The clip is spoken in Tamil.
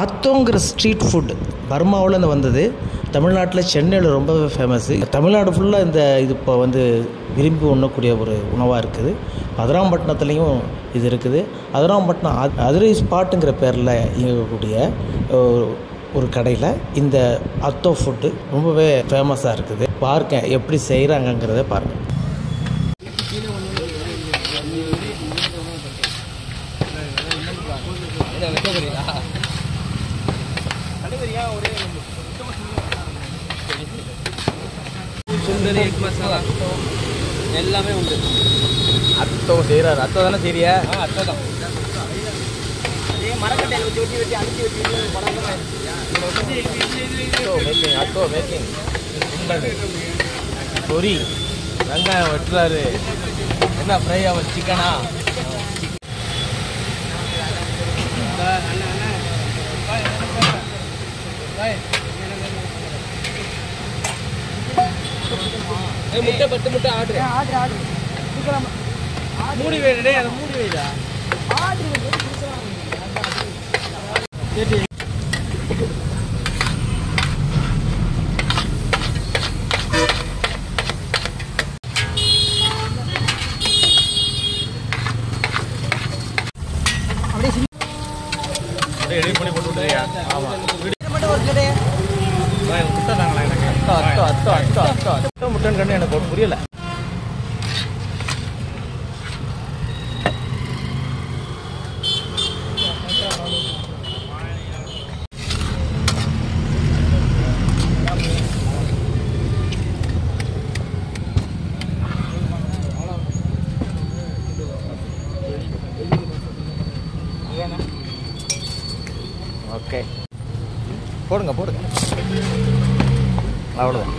அத்தோங்கிற ஸ்ட்ரீட் ஃபுட் பர்மாவிலேருந்து வந்தது. தமிழ்நாட்டில் சென்னையில் ரொம்பவே ஃபேமஸ்ஸு. தமிழ்நாடு ஃபுல்லாக இது இப்போ விரும்பி உண்ணக்கூடிய ஒரு உணவாக இருக்குது. அதிராம்பட்டினத்துலேயும் இது இருக்குது. அதிராம்பட்டினம் அதிரை ஸ்பாட்டுங்கிற பேரில் இயங்கக்கூடிய ஒரு கடையில் இந்த அத்தோ ஃபுட்டு ரொம்பவே ஃபேமஸாக இருக்குது. பாருங்க எப்படி செய்கிறாங்கங்கிறத பாருங்கள். சுண்டல் எக் மசாலா எல்லாமே உண்டு. அத்தோ செய்கிறாரு. அத்தோ தானே சரியா? அத்தோ தான். அதே மரக்கட்டையில் வச்சு வெட்டி வெட்டி அழுத்தி வெட்டி மேக்கிங். அத்தோ மேக்கிங். சுண்டல் பொரி வெங்காயம் வெட்டுறாரு. என்ன ஃப்ரை ஆகும்? சிக்கனா? முட்டை 10 முட்டை ஆர்டர் மூடி வேணுடே. அதை மூடி வைடா. அப்படியே ரெடி பண்ணி போட்டு விட்டுறியா? ஆமாம். முட்டை தாங்களா எனக்கு? அத்தோ முட்டைன்னு கண்டு எனக்கு ஒன்றும் புரியல. ஓகே போடுங்க அவ்வளோதான்.